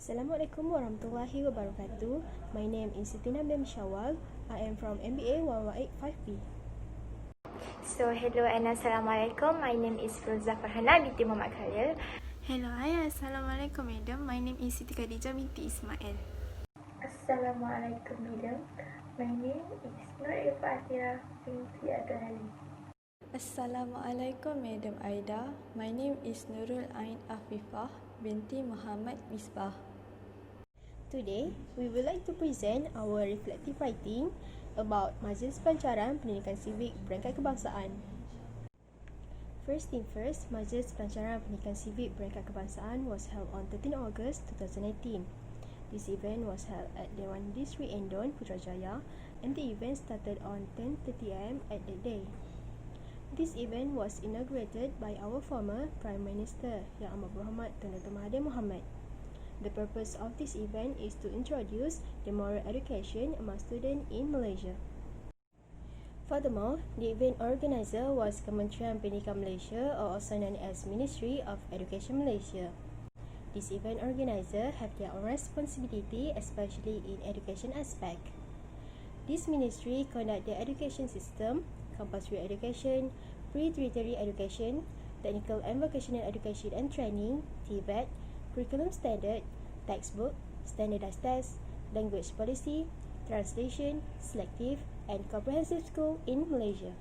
Assalamualaikum warahmatullahi wabarakatuh. My name is Sitina bin Shawal. I am from MBA1185B. Hello and Assalamualaikum. My name is Roza Farhana binti Muhammad Khalil. Hello, hi, Assalamualaikum madam. My name is Siti Khadijah binti Ismail. Assalamualaikum madam. My name is Nur Ifatira binti Abdul Halim. Assalamualaikum Madam Aida. My name is Nurul Ain Afifah binti Muhammad Misbah. Today, we would like to present our reflective writing about Majlis Pelancaran Pendidikan Sivik Perengkat Kebangsaan. First thing first, Majlis Pelancaran Pendidikan Sivik Perengkat Kebangsaan was held on 13 August 2018. This event was held at Dewan Distrik Endon, Putrajaya, and the event started on 10:30 am at that day. This event was inaugurated by our former Prime Minister, Yang Amat Berhormat Tun Dr. Mahathir Mohamad. The purpose of this event is to introduce the moral education among students in Malaysia. Furthermore, the event organizer was Kementerian Pendidikan Malaysia, or also known as Ministry of Education Malaysia. This event organizer have their own responsibility, especially in education aspect. This ministry conduct the education system, compulsory education, pre-tertiary education, technical and vocational education and training, TVET, curriculum standard, textbook, standardized tests, language policy, translation, selective, and comprehensive school in Malaysia.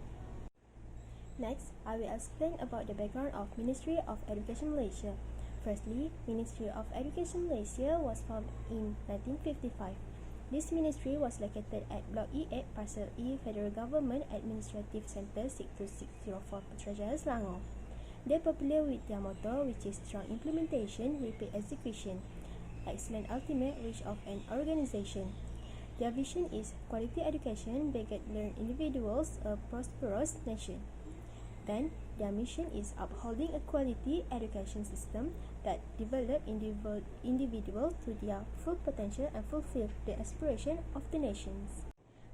Next, I will explain about the background of Ministry of Education Malaysia. Firstly, Ministry of Education Malaysia was formed in 1955. This ministry was located at Block E8, Parcel E, Federal Government Administrative Centre 62604, Putrajaya, Selangor. They are popular with their motto, which is strong implementation, repeat execution, excellent ultimate reach of an organization. Their vision is quality education, beget learned individuals, a prosperous nation. Then, their mission is upholding a quality education system that develop individuals to their full potential and fulfill the aspiration of the nations.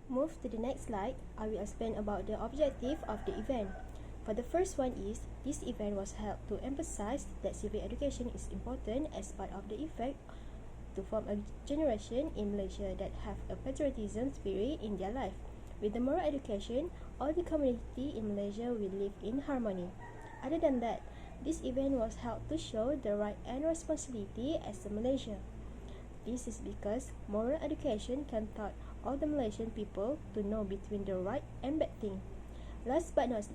Move to the next slide. I will explain about the objective of the event. For the first one is, this event was held to emphasize that civic education is important as part of the effort to form a generation in Malaysia that have a patriotism spirit in their life. With the moral education, all the community in Malaysia will live in harmony. Other than that, this event was held to show the right and responsibility as a Malaysia. This is because moral education can taught all the Malaysian people to know between the right and bad thing. Last but not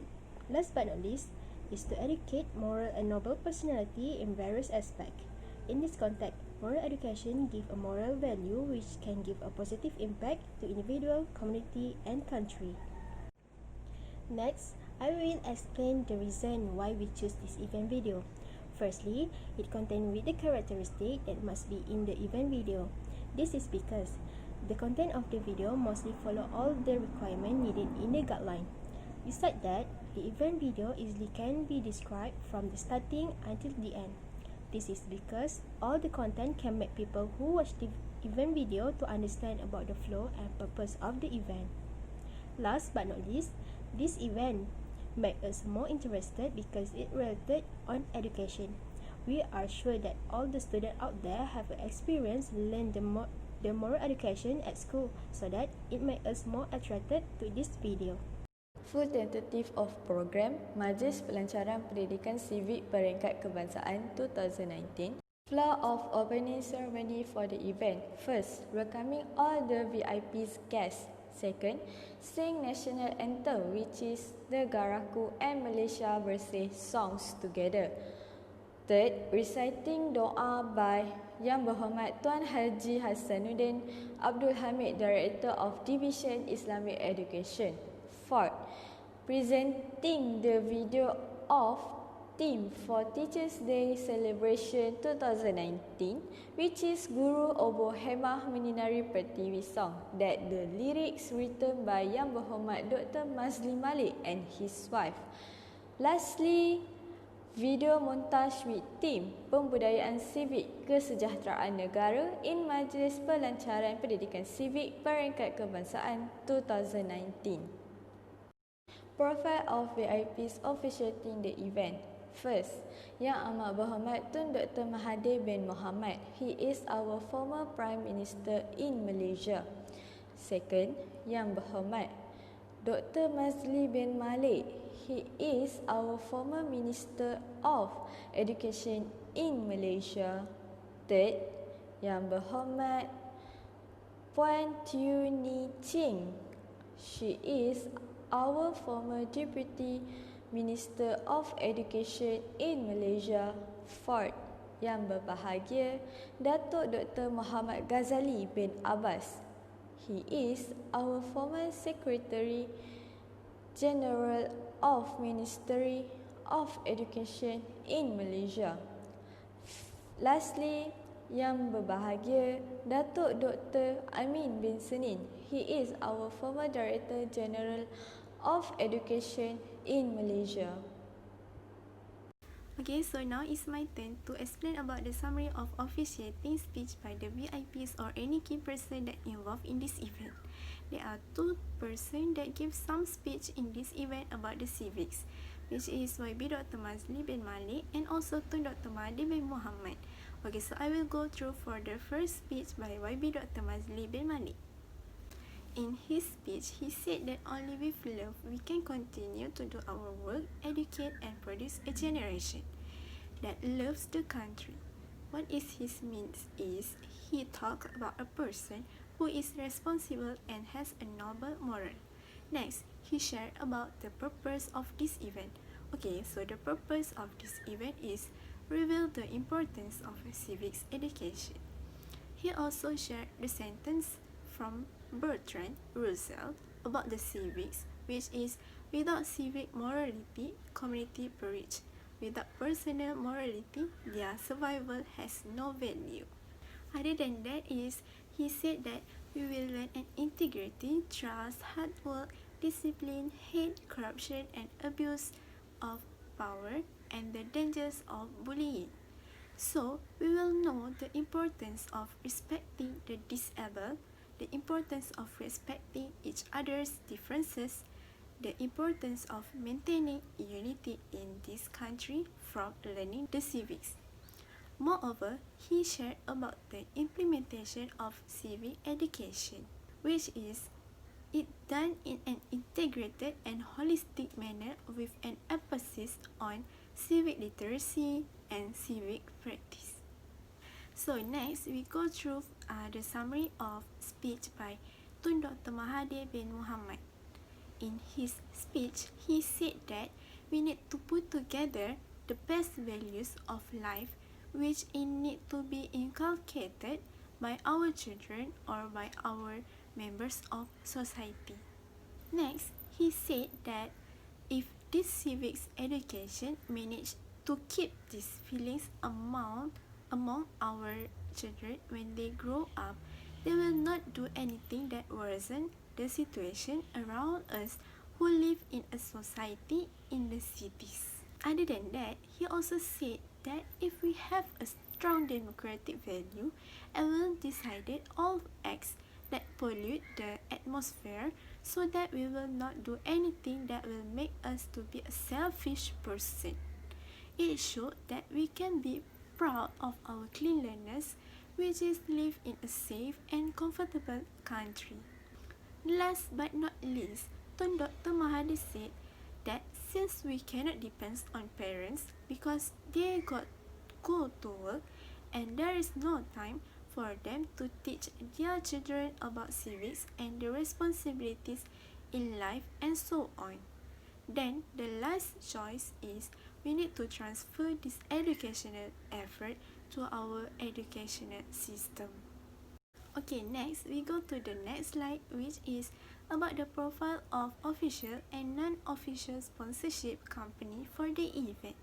least is to educate moral and noble personality in various aspects. In this context, moral education gives a moral value which can give a positive impact to individual, community, and country. Next, I will explain the reason why we choose this event video. Firstly, it contains with the characteristic that must be in the event video. This is because the content of the video mostly follow all the requirements needed in the guideline. Besides that, the event video easily can be described from the starting until the end. This is because all the content can make people who watch the event video to understand about the flow and purpose of the event. Last but not least, this event makes us more interested because it related on education. We are sure that all the students out there have experience learn the moral education at school, so that it makes us more attracted to this video. Full tentative of program Majlis Pelancaran Pendidikan Sivik Perengkat Kebangsaan 2019. Flow of opening ceremony for the event. First, welcoming all the VIPs guests. Second, sing national anthem, which is the Garaku and Malaysia Bersih songs together. Third, reciting doa by Yang Berhormat Tuan Haji Hassanuddin Abdul Hamid, Director of Division Islamic Education. Fourth, presenting the video of theme for Teachers' Day Celebration 2019, which is Guru Oboh Hemah Menyinari Pertiwi song, that the lyrics written by Yang Berhormat Dr. Mazli Malik and his wife. Lastly, video montage with theme Pembudayaan Sivik Kesejahteraan Negara in Majlis Pelancaran Pendidikan Sivik Perengkat Kebangsaan 2019. Profile of VIPs officiating the event. First, Yang Amat Berhormat Tun Dr. Mahathir bin Mohamad. He is our former Prime Minister in Malaysia. Second, Yang Berhormat Dr. Mazli bin Malik. He is our former Minister of Education in Malaysia. Third, Yang Berhormat Puan Tiew Ni Ching. She is our former Deputy Minister of Education in Malaysia. Fourth, Yang Berbahagia Datuk Dr. Muhammad Ghazali bin Abbas. He is our former Secretary General of Ministry of Education in Malaysia. Lastly, Yang Berbahagia Datuk Dr. Amin bin Senin. He is our former Director General of Education in Malaysia. Okay, so now it's my turn to explain about the summary of officiating speech by the VIPs or any key person that involved in this event. There are two persons that give some speech in this event about the civics, which is YB Dr. Mazli bin Malik and also Tun Dr. Mahathir bin Mohamad. Okay, so I will go through for the first speech by YB Dr. Mazli bin Malik. In his speech, he said that only with love we can continue to do our work, educate and produce a generation that loves the country. What is his means is he talked about a person who is responsible and has a noble moral. Next, he shared about the purpose of this event. Okay, so the purpose of this event is reveal the importance of civics education. He also shared the sentence from Bertrand Russell about the civics, which is without civic morality, community perish. Without personal morality, their survival has no value. Other than that is, he said that we will learn an integrity, trust, hard work, discipline, hate, corruption and abuse of power and the dangers of bullying. So, we will know the importance of respecting the disabled, the importance of respecting each other's differences, the importance of maintaining unity in this country from learning the civics. Moreover, he shared about the implementation of civic education, which is it done in an integrated and holistic manner with an emphasis on civic literacy and civic practice. So next, we go through the summary of speech by Tun Dr. Mahathir bin Mohamad. In his speech, he said that we need to put together the best values of life which need to be inculcated by our children or by our members of society. Next, he said that if this civics education manage to keep these feelings among our children when they grow up, they will not do anything that worsen the situation around us who live in a society in the cities. Other than that, he also said that if we have a strong democratic value and will decide all acts that pollute the atmosphere so that we will not do anything that will make us to be a selfish person. It showed that we can be proud of our cleanliness, which is live in a safe and comfortable country. Last but not least, Tun Dr. Mahathir said that since we cannot depend on parents because they go to work and there is no time for them to teach their children about civics and the responsibilities in life and so on, then the last choice is we need to transfer this educational effort to our educational system. Okay, next we go to the next slide, which is about the profile of official and non-official sponsorship company for the event.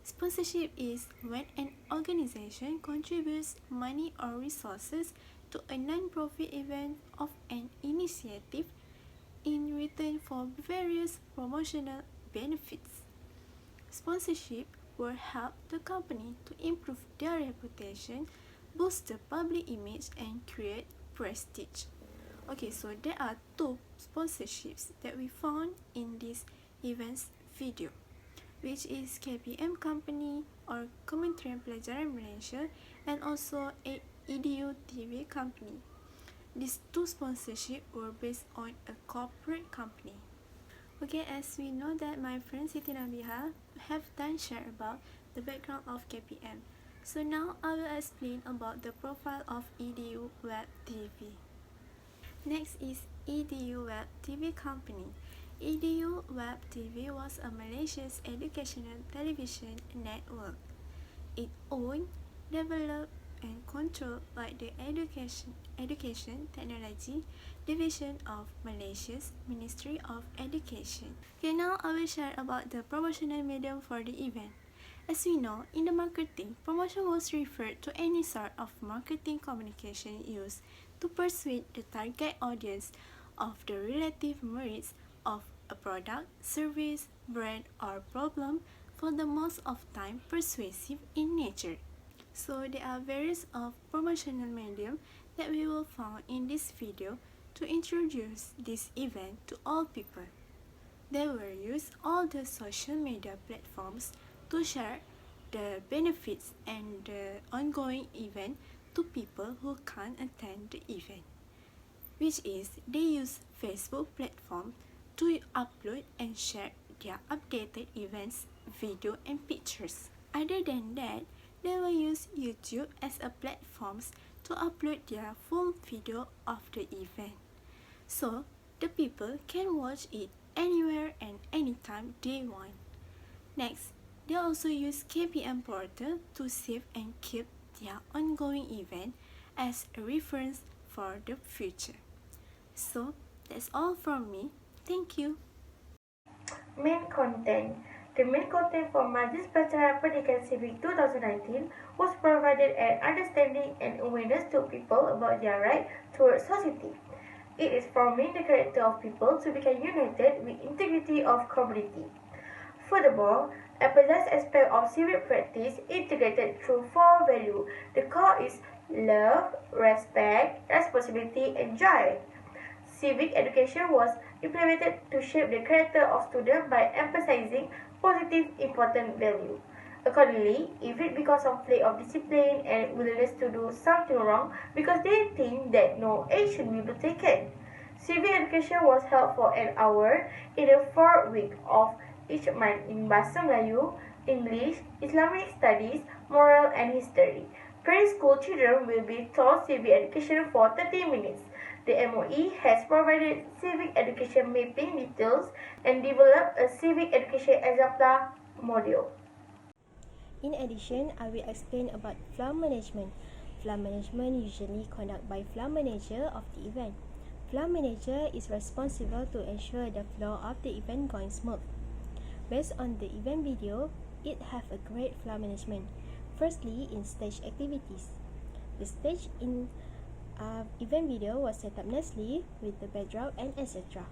Sponsorship is when an organization contributes money or resources to a non-profit event of an initiative in return for various promotional benefits. Sponsorship will help the company to improve their reputation, boost the public image and create prestige. Okay, so there are two sponsorships that we found in this event's video, which is KPM Company or Kementerian Pelajaran Malaysia, and also EDU TV Company. These two sponsorships were based on a corporate company. Okay, as we know that my friend Siti Nabiha have done share about the background of KPM. So now I will explain about the profile of EDU Web TV. Next is EDU Web TV Company. EDU Web TV was a Malaysia's educational television network. It owned, developed, and controlled by the Education Technology Division of Malaysia's Ministry of Education. Okay, now I will share about the promotional medium for the event. As we know, in the marketing, promotion was referred to any sort of marketing communication used to persuade the target audience of the relative merits of a product, service, brand, or problem, for the most of time persuasive in nature. So there are various of promotional medium that we will find in this video to introduce this event to all people. They will use all the social media platforms to share the benefits and the ongoing event to people who can't attend the event, which is they use Facebook platform to upload and share their updated events, video and pictures. Other than that, they will use YouTube as a platform to upload their full video of the event, so the people can watch it anywhere and anytime they want. Next, they also use KPM portal to save and keep their ongoing event as a reference for the future. So that's all from me. Thank you. Main content. The main content for Majlis Pelacaran Pendidikan SIVIK 2019 was provided an understanding and awareness to people about their right towards society. It is forming the character of people to become united with integrity of community. Furthermore, emphasize aspect of civic practice integrated through 4 values. The core is love, respect, responsibility, and joy. Civic education was implemented to shape the character of students by emphasizing positive important value. Accordingly, if it becomes a play of discipline and willingness to do something wrong because they think that no action will be taken. Civic education was held for an hour in the 4th week of each month in Bahasa Melayu, English, Islamic studies, moral and history. Preschool children will be taught civic education for 30 minutes. The MOE has provided civic education mapping details and developed a civic education exemplar module. In addition, I will explain about floor management. Floor management usually conducted by floor manager of the event. Floor manager is responsible to ensure the flow of the event going smooth. Based on the event video, it have a great floor management. Firstly, in stage activities. The stage in event video was set up nicely with the backdrop and etc.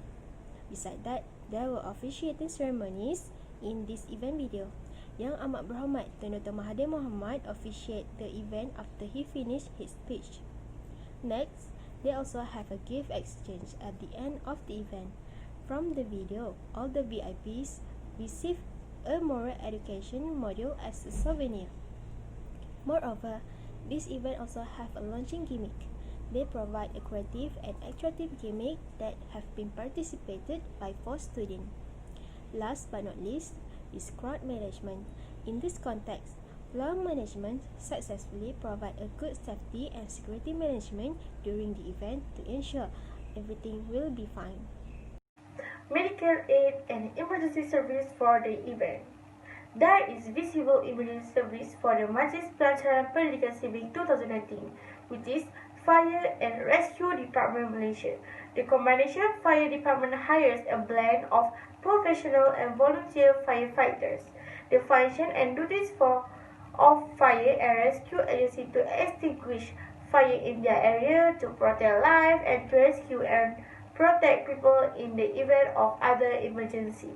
Besides that, there were officiating ceremonies in this event video. Yang Amat Berhormat Tun Dr. Mahathir Mohamad officiate the event after he finished his speech. Next, they also have a gift exchange at the end of the event. From the video, all the VIPs receive a moral education module as a souvenir. Moreover, this event also have a launching gimmick. They provide a creative and attractive gimmick that have been participated by 4 students. Last but not least is crowd management. In this context, floor management successfully provide a good safety and security management during the event to ensure everything will be fine. Medical aid and emergency service for the event. There is visible emergency service for the Majlis Pelacaran Pendidikan SIVIK 2019, which is Fire and Rescue Department Malaysia. The combination fire department hires a blend of professional and volunteer firefighters. The function and duties of fire and rescue agency to extinguish fire in their area, to protect life, and to rescue and protect people in the event of other emergency.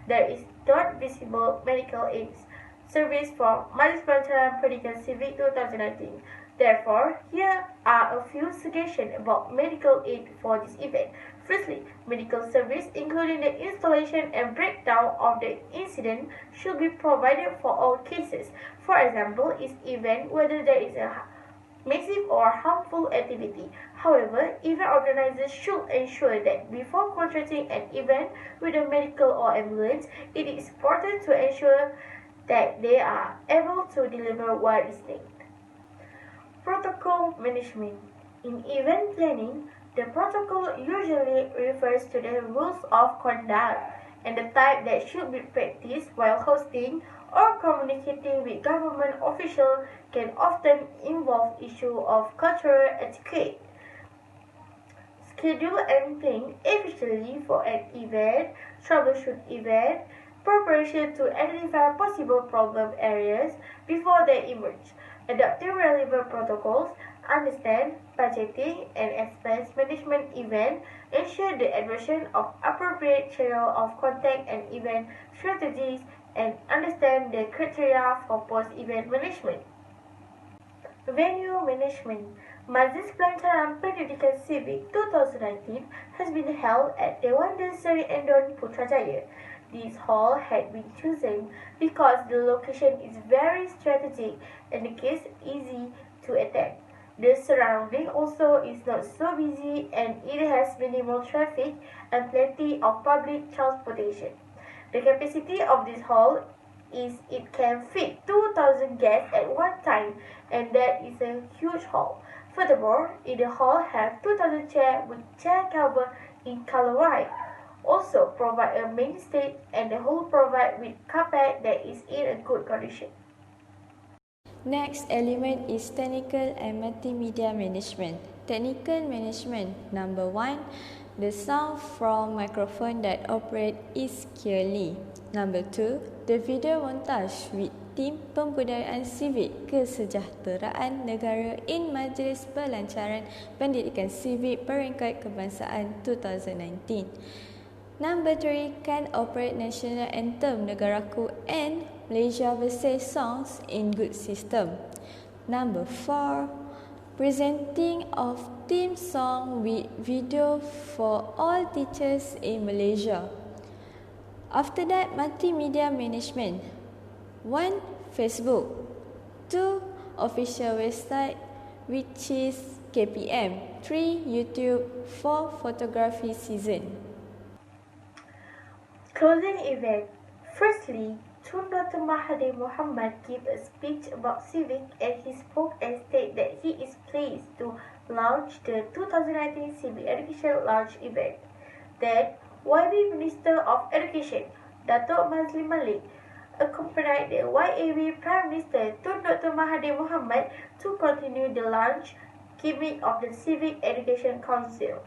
There is not visible medical aid service for Majlis Pelacaran Pendidikan SIVIK 2019. Therefore, here are a few suggestions about medical aid for this event. Firstly, medical service, including the installation and breakdown of the incident, should be provided for all cases. For example, is event whether there is a massive or harmful activity. However, event organizers should ensure that before contracting an event with a medical or ambulance, it is important to ensure that they are able to deliver what is needed. Protocol management. In event planning, the protocol usually refers to the rules of conduct and the type that should be practiced while hosting or communicating with government officials can often involve issue of cultural etiquette. Schedule and plan efficiently for an event, troubleshoot event, preparation to identify possible problem areas before they emerge, adopting relevant protocols, understand budgeting and expense management event, ensure the adoption of appropriate channel of contact and event strategies, and understand the criteria for post-event management. Venue management. Majlis Pelancaran Pendidikan Sivik 2019 has been held at Dewanda Seri Endon Putrajaya. This hall had been chosen because the location is very strategic and the case easy to attack. The surrounding also is not so busy and it has minimal traffic and plenty of public transportation. The capacity of this hall is it can fit 2,000 guests at one time, and that is a huge hall. Furthermore, in the hall have 2,000 chairs with chair cover in color white. Also provide a main stage and the whole provide with carpet that is in a good condition. Next element is technical and multimedia management. Technical management. Number 1, the sound from microphone that operate is clearly. Number 2, the video montage with tim pembudayaan sivik kesejahteraan negara in Majlis Pelancaran Pendidikan Sivik Peringkat Kebangsaan 2019. Number 3, can operate national anthem negaraku and Malaysia Bersih songs in good system. Number 4, presenting of theme song with video for all teachers in Malaysia. After that, multimedia management. 1, Facebook. 2, official website which is KPM. 3, YouTube. 4, photography season. Closing event. Firstly, Tun Dr. Mahathir Mohamad gave a speech about SIVIK and he spoke and stated that he is pleased to launch the 2019 SIVIK Education Launch event. Then, YB Minister of Education, Datuk Mazli Malik, accompanied the YAB Prime Minister Tun Dr. Mahathir Mohamad to continue the launch gimmick of the SIVIK Education Council.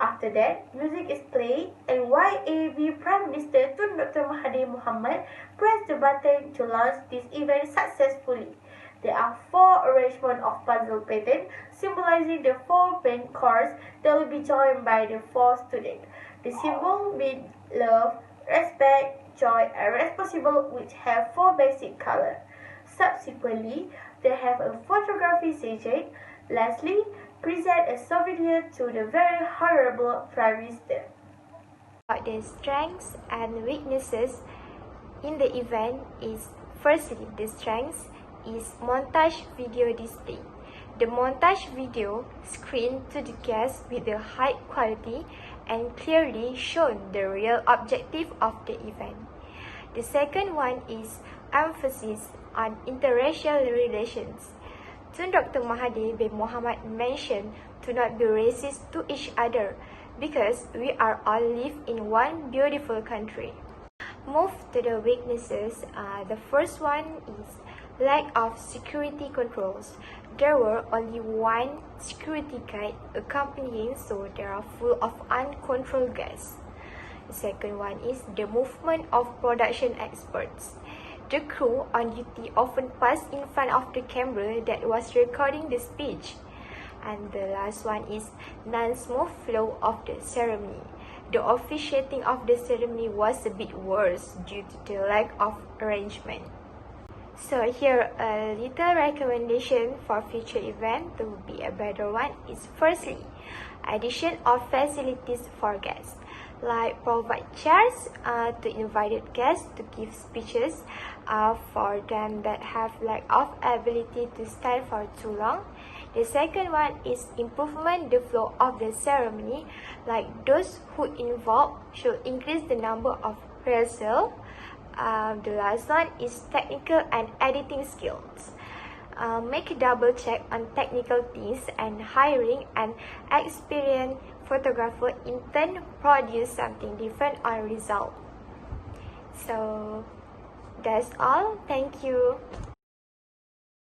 After that, music is played and YAB Prime Minister Tun Dr. Mahathir Mohamad pressed the button to launch this event successfully. There are 4 arrangements of puzzle pattern symbolizing the 4 main chords that will be joined by the 4 students. The symbol means love, respect, joy, and responsible, which have 4 basic colors. Subsequently, they have a photography session. Lastly, present a souvenir to the very honorable Prime Minister. About the strengths and weaknesses in the event is, firstly, the strengths is montage video display. The montage video screened to the guests with the high quality and clearly shown the real objective of the event. The second one is emphasis on interracial relations. Tun Dr. Mahathir bin Mohamad mentioned to not be racist to each other because we are all live in one beautiful country. Move to the weaknesses. The first one is lack of security controls. There were only 1 security guide accompanying, so they are full of uncontrolled guests. The second one is the movement of production experts. The crew on duty often passed in front of the camera that was recording the speech. And the last one is non-smooth flow of the ceremony. The officiating of the ceremony was a bit worse due to the lack of arrangement. So here a little recommendation for future event to be a better one is firstly, addition of facilities for guests, like provide chairs to invited guests to give speeches for them that have lack of ability to stand for too long. The second one is improvement the flow of the ceremony, like those who involved should increase the number of rehearsal. The last one is technical and editing skills. Make a double check on technical things and hiring an experienced photographer intern produce something different on result. So that's all. Thank you.